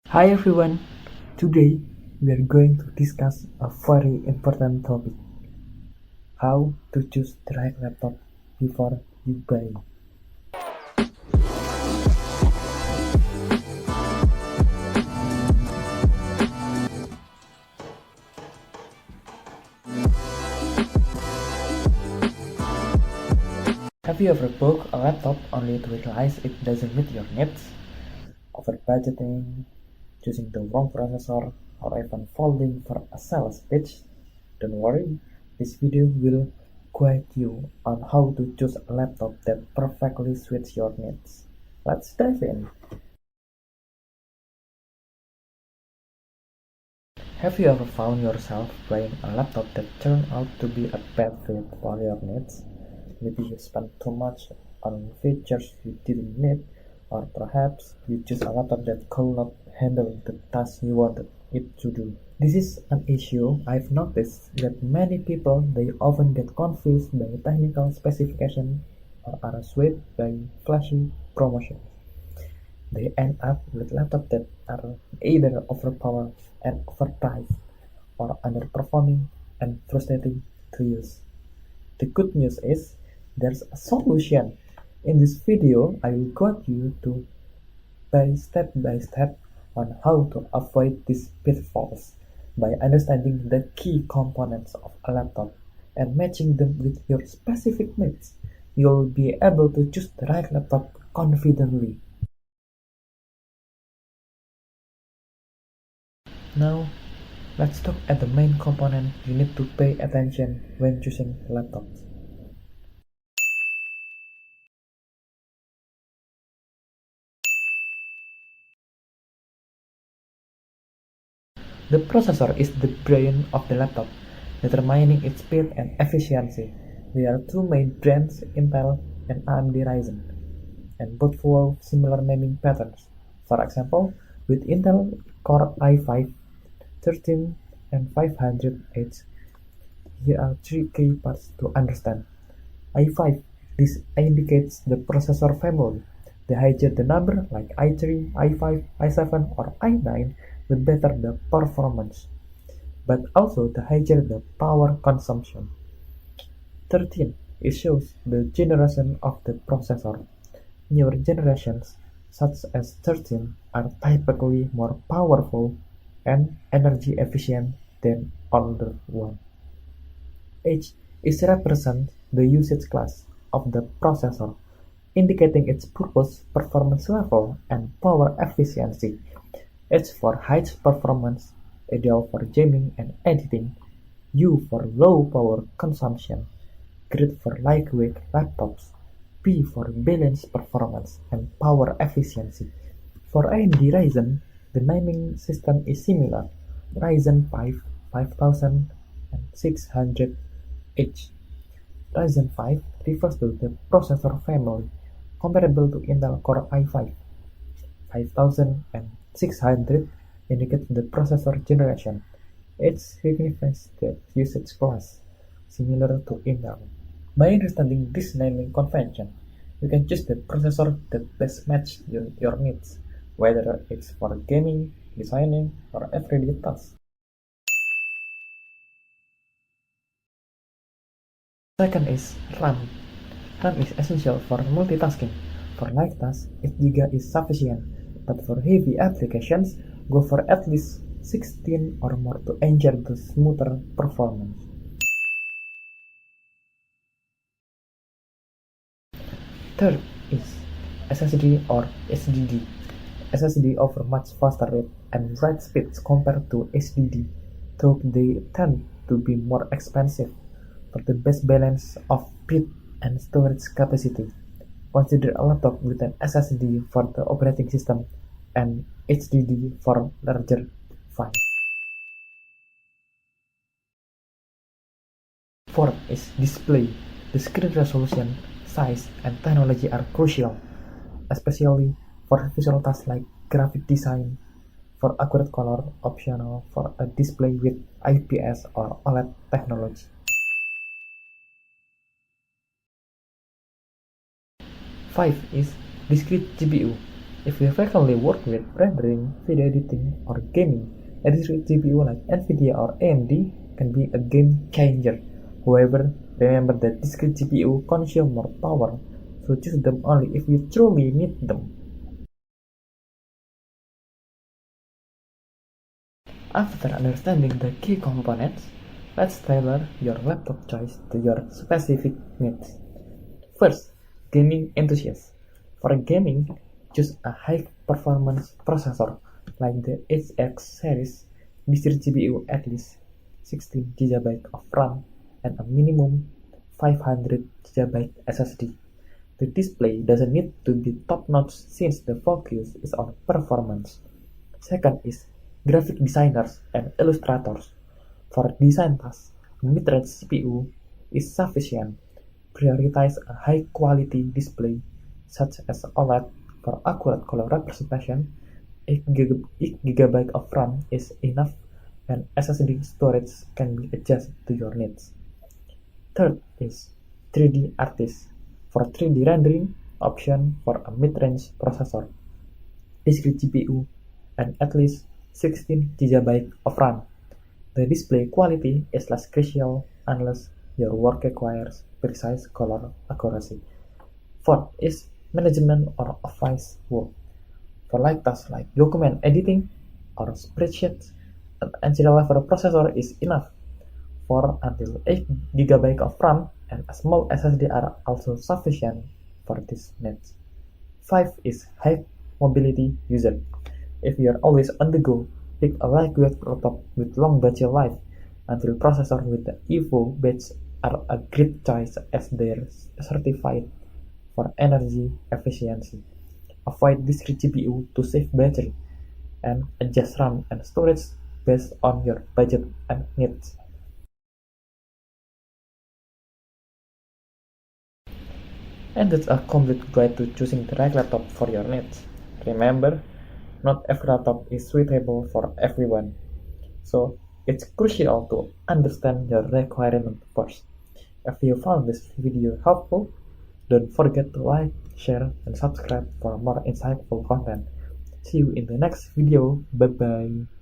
Hi everyone, today we are going to discuss a very important topic: how to choose the right laptop before you buy. Have you ever bought a laptop only to realize it doesn't meet your needs? Over budgeting, choosing the wrong processor, or even falling for a sales pitch? Don't worry, this video will guide you on how to choose a laptop that perfectly suits your needs. Let's dive in. Have you ever found yourself buying a laptop that turned out to be a bad fit for your needs? Maybe you spent too much on features you didn't need, or perhaps you chose a laptop that could not handle the task you wanted it to do. This is an issue I've noticed that many people they often get confused by technical specification or are swayed by flashy promotions. They end up with laptops that are either overpowered and overpriced or underperforming and frustrating to use. The good news is there's a solution. In this video, I will guide you to by step on how to avoid these pitfalls by understanding the key components of a laptop and matching them with your specific needs. You'll be able to choose the right laptop confidently. Now, let's look at the main component you need to pay attention when choosing laptops. The processor is the brain of the laptop, determining its speed and efficiency. There are two main brands, Intel and AMD Ryzen, and both follow similar naming patterns. For example, with Intel Core i5, 13, and 500H, here are three key parts to understand. i5. This indicates the processor family. The higher the number, like i3, i5, i7, or i9, the better the performance, but also the higher the power consumption. 13. It shows the generation of the processor. Newer generations, such as 13, are typically more powerful and energy efficient than older ones. H is represents the usage class of the processor, indicating its purpose, performance level, and power efficiency. H for high performance, ideal for gaming and editing. U for low power consumption, great for lightweight laptops. P for balanced performance and power efficiency. For AMD Ryzen, the naming system is similar: Ryzen 5 5000 and 600H. Ryzen 5 refers to the processor family, comparable to Intel Core i5. 5000 and 600 indicate the processor generation. It signifies the usage class, similar to Intel. By understanding this naming convention, you can choose the processor that best matches your needs, whether it's for gaming, designing, or everyday tasks. Second is RAM. RAM is essential for multitasking. For light tasks, 8 GB is sufficient, but for heavy applications, go for at least 16 or more to ensure the smoother performance. Third is SSD or HDD. SSD offer much faster read and write speeds compared to HDD, though they tend to be more expensive. For the best balance of bit and storage capacity, consider a laptop with an SSD for the operating system and HDD for larger files. Fourth is display. The screen resolution, size, and technology are crucial, especially for visual tasks like graphic design. For accurate color, optional for a display with IPS or OLED technology. Five is discrete GPU. If you frequently work with rendering, video editing, or gaming, a discrete GPU like NVIDIA or AMD can be a game changer. However, remember that discrete GPU consume more power, so choose them only if you truly need them. After understanding the key components, let's tailor your laptop choice to your specific needs. First, gaming enthusiasts. For gaming, choose a high-performance processor like the HX series. Discrete GPU at least 16 GB of RAM and a minimum 500 GB SSD. The display doesn't need to be top-notch since the focus is on performance. Second is graphic designers and illustrators. For design tasks, a mid-range CPU is sufficient. Prioritize a high-quality display such as OLED for accurate color representation. 8 GB of RAM is enough, and SSD storage can be adjusted to your needs. Third is 3D artist. For 3D rendering, option for a mid-range processor, discrete GPU, and at least 16 GB of RAM. The display quality is less crucial unless your work requires precise color accuracy. Fourth is management or office work. For light tasks like document editing or spreadsheets, an entry-level processor is enough. 4 until 8 GB of RAM and a small SSD are also sufficient for these needs. 5 is high mobility user. If you are always on the go, pick a lightweight laptop with long battery life. Until processor with the Evo batch are a great choice as they are certified for energy efficiency. Avoid discrete GPU to save battery, and adjust RAM and storage based on your budget and needs. And that's a complete guide to choosing the right laptop for your needs. Remember, not every laptop is suitable for everyone, so it's crucial to understand your requirement first. If you found this video helpful, don't forget to like, share, and subscribe for more insightful content. See you in the next video. Bye bye.